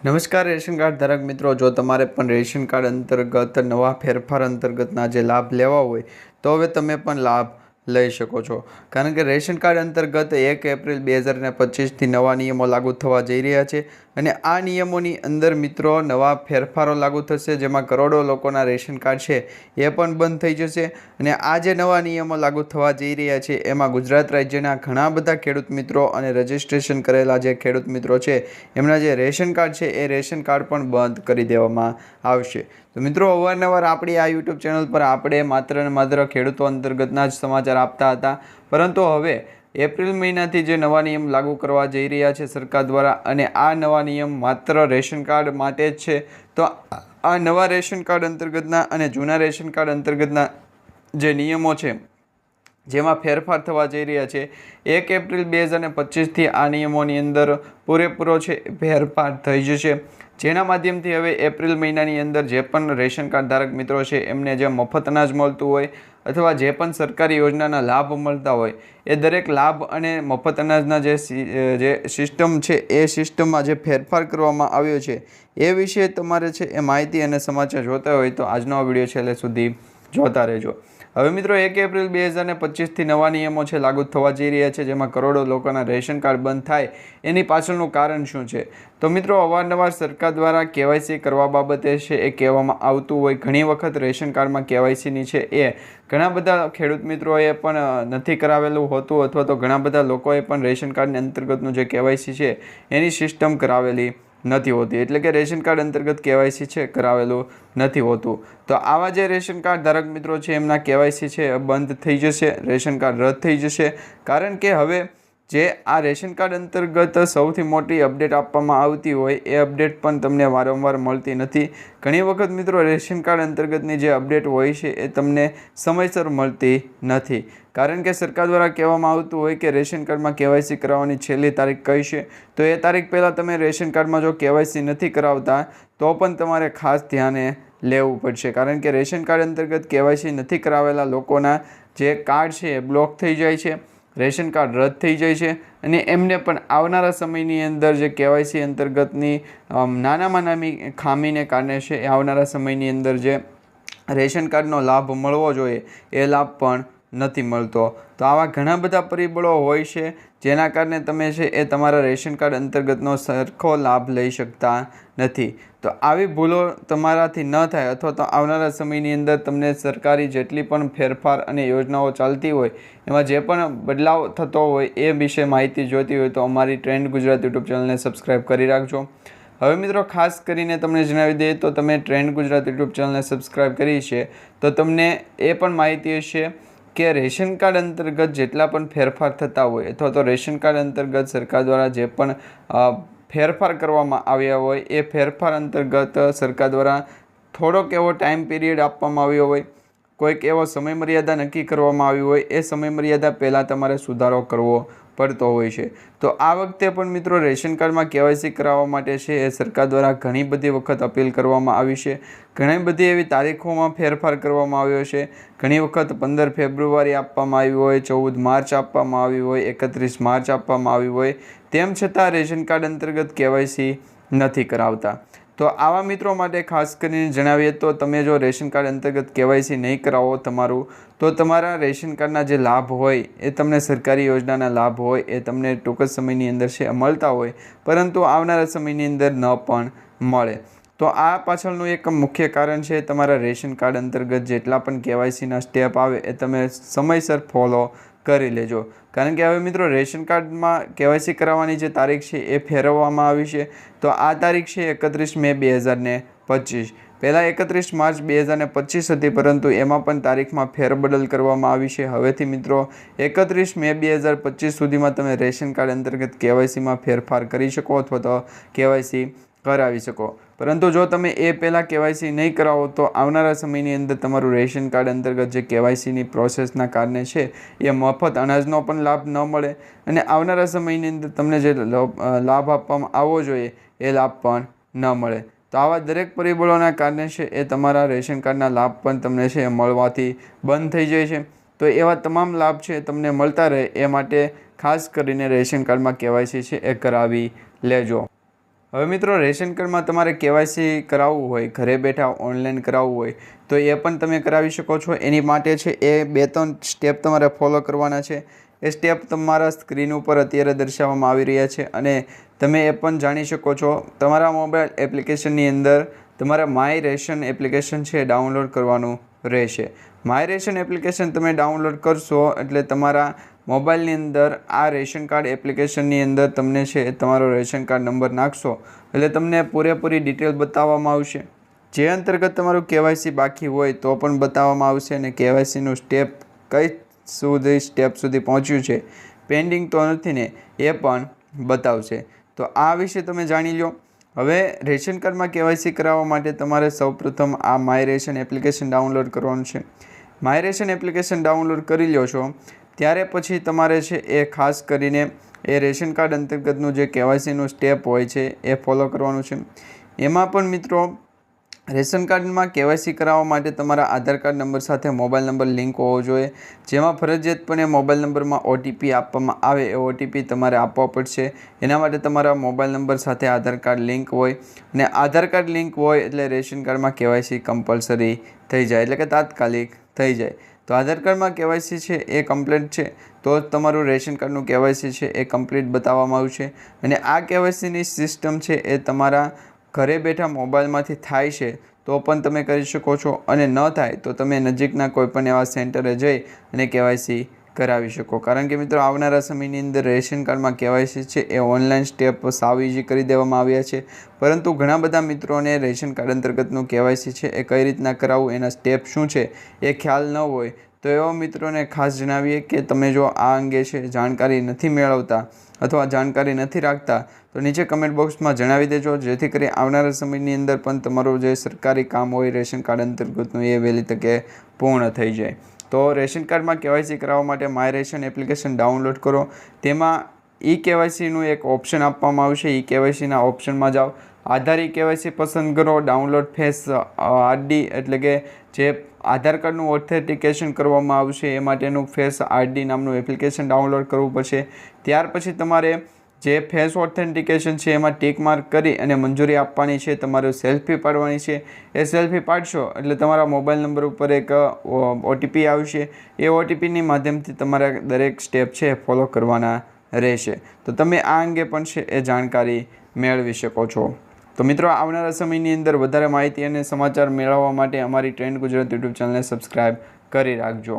નમસ્કાર ration card ધારક મિત્રો, જો તમારે પણ રેશન કાર્ડ અંતર્ગત નવા ફેરફાર અંતર્ગતના જે લાભ લેવા હોય તો હવે તમે પણ લાભ લઈ શકો છો. કારણ કે રેશન કાર્ડ અંતર્ગત 1 એપ્રિલ 2025થી નવા નિયમો લાગુ થવા જઈ રહ્યા છે અને આ નિયમોની અંદર મિત્રો નવા ફેરફારો લાગુ થશે, જેમાં કરોડો લોકોના રેશન કાર્ડ છે એ પણ બંધ થઈ જશે. અને આ જે નવા નિયમો લાગુ થવા જઈ રહ્યા છે એમાં ગુજરાત રાજ્યના ઘણા બધા ખેડૂત મિત્રો અને રજીસ્ટ્રેશન કરેલા જે ખેડૂત મિત્રો છે એમના જે રેશન કાર્ડ છે એ રેશન કાર્ડ પણ બંધ કરી દેવામાં આવશે. તો મિત્રો, અવારનવાર આપણી આ યુટ્યુબ ચેનલ પર આપણે માત્ર ને માત્ર ખેડૂતો અંતર્ગતના જ સમાચાર આપતા હતા, પરંતુ હવે એપ્રિલ મહિનાથી જે નવા નિયમ લાગુ કરવા જઈ રહ્યા છે સરકાર દ્વારા, અને આ નવા નિયમ માત્ર રેશન કાર્ડ માટે જ છે. તો આ નવા રેશન કાર્ડ અંતર્ગતના અને જૂના રેશન કાર્ડ અંતર્ગતના જે નિયમો છે જેમાં ફેરફાર થવા જઈ રહ્યા છે, 1 એપ્રિલ 2025થી આ નિયમોની અંદર પૂરેપૂરો છે ફેરફાર થઈ જશે. જેના માધ્યમથી હવે એપ્રિલ મહિનાની અંદર જે પણ રેશન કાર્ડ ધારક મિત્રો છે એમને જે મફત અનાજ મળતું હોય અથવા જે પણ સરકારી યોજનાના લાભ મળતા હોય એ દરેક લાભ અને મફત અનાજના જે સિસ્ટમ છે એ સિસ્ટમમાં જે ફેરફાર કરવામાં આવ્યો છે એ વિશે તમારે છે એ માહિતી અને સમાચાર જોતા હોય તો આજનો આ વિડીયો છેલ્લે સુધી જોતા રહેજો. હવે મિત્રો, 1 એપ્રિલ 2025થી નવા નિયમો છે લાગુ થવા જઈ રહ્યા છે, જેમાં કરોડો લોકોના રેશન કાર્ડ બંધ થાય એની પાછળનું કારણ શું છે? તો મિત્રો, અવારનવાર સરકાર દ્વારા KYC કરવા બાબતે છે એ કહેવામાં આવતું હોય. ઘણી વખત રેશન કાર્ડમાં KYCની છે એ ઘણા બધા ખેડૂત મિત્રોએ પણ નથી કરાવેલું હોતું, અથવા તો ઘણા બધા લોકોએ પણ રેશન કાર્ડની અંતર્ગતનું જે KYC છે એની સિસ્ટમ કરાવેલી નથી હોતી, એટલે કે રેશન કાર્ડ અંતર્ગત KYC છે કરાવેલું નથી હોતું. તો આવા જે રેશન કાર્ડ ધારક મિત્રો છે એમના KYC છે બંધ થઈ જશે, રેશન કાર્ડ રદ થઈ જશે. કારણ કે હવે જે આ રેશન કાર્ડ અંતર્ગત સૌથી મોટી અપડેટ આપવામાં આવતી હોય એ અપડેટ પણ તમને વારંવાર મળતી નથી. ઘણી વખત મિત્રો રેશન કાર્ડ અંતર્ગતની જે અપડેટ હોય છે એ તમને સમયસર મળતી નથી, કારણ કે સરકાર દ્વારા કહેવામાં આવતું હોય કે રેશન કાર્ડમાં KYC કરાવવાની છેલ્લી તારીખ કઈ છે, તો એ તારીખ પહેલાં તમે રેશન કાર્ડમાં જો KYC નથી કરાવતા તો પણ તમારે ખાસ ધ્યાને લેવું પડશે. કારણ કે રેશન કાર્ડ અંતર્ગત KYC નથી કરાવેલા લોકોના જે કાર્ડ છે એ બ્લોક થઈ જાય છે, રેશન કાર્ડ રદ થઈ જાય છે, અને એમને પણ આવનારા સમયની અંદર જે KYC અંતર્ગતની નાનામાં નાની ખામીને કારણે છે એ આવનારા સમયની અંદર જે રેશન કાર્ડનો લાભ મળવો જોઈએ એ લાભ પણ નથી મળતો. તો આવા ઘણા બધા પરિબળો હોય છે જેના કારણે તમે છે એ તમારા રેશન કાર્ડ અંતર્ગતનો સરખો લાભ લઈ શકતા નથી. તો આવી ભૂલો તમારાથી ન થાય, અથવા તો આવનારા સમયની અંદર તમને સરકારી જેટલી પણ ફેરફાર અને યોજનાઓ ચાલતી હોય એમાં જે પણ બદલાવ થતો હોય એ વિશે માહિતી જોઈતી હોય તો અમારી ટ્રેન્ડ ગુજરાત યુટ્યુબ ચેનલને સબસ્ક્રાઈબ કરી રાખજો. હવે મિત્રો, ખાસ કરીને તમને જણાવી દઈએ તો તમે ટ્રેન્ડ ગુજરાત યુટ્યુબ ચેનલને સબસ્ક્રાઈબ કરી છે તો તમને એ પણ માહિતી હશે કે રેશન કાર્ડ અંતર્ગત જેટલા પણ ફેરફાર થતા હોય અથવા તો રેશન કાર્ડ અંતર્ગત સરકાર દ્વારા જે પણ ફેરફાર કરવામાં આવ્યા હોય એ ફેરફાર અંતર્ગત સરકાર દ્વારા થોડોક એવો ટાઈમ પીરિયડ આપવામાં આવ્યો હોય, કોઈક એવો સમય મર્યાદા નક્કી કરવામાં આવી હોય, એ સમય મર્યાદા પહેલાં તમારે સુધારો કરવો પડતો હોય છે. તો આ વખતે પણ મિત્રો રેશન કાર્ડમાં KYC કરાવવા માટે છે એ સરકાર દ્વારા ઘણી બધી વખત અપીલ કરવામાં આવી છે. ઘણી બધી એવી તારીખોમાં ફેરફાર કરવામાં આવ્યો છે. ઘણી વખત 15 ફેબ્રુઆરી આપવામાં આવી હોય, 14 માર્ચ આપવામાં આવી હોય, 31 માર્ચ આપવામાં આવી હોય, તેમ છતાં રેશન કાર્ડ અંતર્ગત KYC નથી કરાવતા. તો આવા મિત્રો માટે ખાસ કરીને જણાવીએ તો તમે જો રેશન કાર્ડ અંતર્ગત KYC નહીં કરાવો તમારું, તો તમારા રેશન કાર્ડના જે લાભ હોય એ તમને સરકારી યોજનાના લાભ હોય એ તમને ટૂંક જ સમયની અંદર છે મળતા હોય, પરંતુ આવનારા સમયની અંદર ન પણ મળે. તો આ પાછળનું એક મુખ્ય કારણ છે તમારા રેશન કાર્ડ અંતર્ગત જેટલા પણ KYCના સ્ટેપ આવે એ તમે સમયસર ફોલો કરી લેજો. કારણ કે હવે મિત્રો રેશન કાર્ડમાં KYC કરાવવાની જે તારીખ છે એ ફેરવવામાં આવી છે. તો આ તારીખ છે 31 મે 2025. પહેલાં 31 માર્ચ 2025 હતી, પરંતુ એમાં પણ તારીખમાં ફેરબદલ કરવામાં આવી છે. હવેથી મિત્રો 31 મે 2025 સુધીમાં તમે રેશન કાર્ડ અંતર્ગત KYCમાં ફેરફાર કરી શકો અથવા તો KYC કરાવી શકો. પરંતુ જો તમે એ પહેલાં KYC નહીં કરાવો તો આવનારા સમયની અંદર તમારું રેશન કાર્ડ અંતર્ગત જે KYCની પ્રોસેસના કારણે છે એ મફત અનાજનો પણ લાભ ન મળે, અને આવનારા સમયની અંદર તમને જે લાભ આપવામાં આવવો જોઈએ એ લાભ પણ ન મળે. તો આવા દરેક પરિબળોના કારણે છે એ તમારા રેશન કાર્ડના લાભ પણ તમને છે એ મળવાથી બંધ થઈ જાય છે. તો એવા તમામ લાભ છે તમને મળતા રહે એ માટે ખાસ કરીને રેશન કાર્ડમાં KYC છે એ કરાવી લેજો. હવે મિત્રો રેશન કાર્ડમાં તમારે કેવાયસી કરાવવું હોય, ઘરે બેઠા ઓનલાઈન કરાવવું હોય તો એ પણ તમે કરાવી શકો છો. એની માટે છે એ 2-3 સ્ટેપ તમારે ફોલો કરવાના છે. એ સ્ટેપ તમારા સ્ક્રીન ઉપર અત્યારે દર્શાવવામાં આવી રહ્યા છે અને તમે એ પણ જાણી શકો છો. તમારા મોબાઈલ એપ્લિકેશનની અંદર તમારે માય રેશન એપ્લિકેશન છે ડાઉનલોડ કરવાનું રહેશે. માય રેશન એપ્લિકેશન તમે ડાઉનલોડ કરશો એટલે તમારા મોબાઈલની અંદર આ રેશન કાર્ડ એપ્લિકેશનની અંદર તમને છે તમારો રેશન કાર્ડ નંબર નાખશો એટલે તમને પૂરેપૂરી ડિટેલ બતાવવામાં આવશે. જે અંતર્ગત તમારું કેવાયસી બાકી હોય તો પણ બતાવવામાં આવશે અને કેવાયસીનું સ્ટેપ કઈ સ્ટેપ સુધી પહોંચ્યું છે, પેન્ડિંગ તો નથી ને એ પણ બતાવશે. તો આ વિશે તમે જાણી લો. હવે રેશન કાર્ડમાં કેવાયસી કરાવવા માટે તમારે સૌપ્રથમ આ માય રેશન એપ્લિકેશન ડાઉનલોડ કરવાનું છે. માય રેશન એપ્લિકેશન ડાઉનલોડ કરી લો છો ત્યારે પછી તમારે છે એ ખાસ કરીને એ રેશન કાર્ડ અંતર્ગતનું જે કેવાયસીનું સ્ટેપ હોય છે એ ફોલો કરવાનું છે. એમાં પણ મિત્રો રેશન કાર્ડમાં કેવાયસી કરાવવા માટે તમારા આધાર કાર્ડ નંબર સાથે મોબાઈલ નંબર લિંક હોવો જોઈએ. જેમાં ફરજિયાતપણે મોબાઈલ નંબરમાં OTP આપવામાં આવે એ OTP તમારે આપવો પડશે. એના માટે તમારા મોબાઈલ નંબર સાથે આધાર કાર્ડ લિંક હોય અને આધાર કાર્ડ લિંક હોય એટલે રેશન કાર્ડમાં કેવાયસી કમ્પલસરી થઈ જાય, એટલે કે તાત્કાલિક થઈ જાય. તો આધાર કાર્ડમાં કેવાયસી છે એ કમ્પ્લીટ છે તો જ તમારું રેશન કાર્ડનું કેવાયસી છે એ કમ્પ્લીટ બતાવવામાં આવશે. અને આ કેવાયસીની સિસ્ટમ છે એ તમારા ઘરે બેઠા મોબાઈલમાંથી થાય છે તો પણ તમે કરી શકો છો અને ન થાય તો તમે નજીકના કોઈપણ એવા સેન્ટરે જઈ અને કેવાયસી કરાવી શકો. કારણ કે મિત્રો આવનારા સમયની અંદર રેશન કાર્ડમાં કેવાયસી છે એ ઓનલાઈન સ્ટેપ સાવ ઇઝી કરી દેવામાં આવ્યા છે. પરંતુ ઘણા બધા મિત્રોને રેશન કાર્ડ અંતર્ગતનું કેવાયસી છે એ કઈ રીતના કરાવવું, એના સ્ટેપ શું છે એ ખ્યાલ ન હોય તો એવા મિત્રોને ખાસ જણાવીએ કે તમે જો આ અંગે છે જાણકારી નથી મેળવતા અથવા જાણકારી નથી રાખતા તો નીચે કમેન્ટ બોક્સમાં જણાવી દેજો, જેથી કરી આવનારા સમયની અંદર પણ તમારું જે સરકારી કામ હોય રેશન કાર્ડ અંતર્ગતનું એ વહેલી તકે પૂર્ણ થઈ જાય. તો રેશન કાર્ડમાં કેવાયસી કરાવવા માટે માય રેશન એપ્લિકેશન ડાઉનલોડ કરો. તેમાં કેવાયસીનું એક ઓપ્શન આપવામાં આવશે. કેવાયસીના ઓપ્શનમાં જાઓ, આધાર કેવાયસી પસંદ કરો, ડાઉનલોડ ફેસ આરડી એટલે કે જે આધાર કાર્ડનું ઓથેન્ટિકેશન કરવામાં આવશે એ માટેનું ફેસ આરડી નામનું એપ્લિકેશન ડાઉનલોડ કરવું પડશે. ત્યાર પછી તમારે જે ફેસ ઓથેન્ટિકેશન છે એમાં ટિક માર્ક કરી અને મંજૂરી આપવાની છે. તમારે સેલ્ફી પાડવાની છે. એ સેલ્ફી પાડશો એટલે તમારા મોબાઈલ નંબર ઉપર એક OTP આવશે. એ OTPની માધ્યમથી તમારે દરેક સ્ટેપ છે ફોલો કરવાના રહેશે. તો તમે આ અંગે પણ છે એ જાણકારી મેળવી શકો છો. તો મિત્રો આવનારા સમયની અંદર વધારે માહિતી અને સમાચાર મેળવવા માટે અમારી ટ્રેન્ડ ગુજરાત યુટ્યુબ ચેનલને સબસ્ક્રાઈબ કરી રાખજો.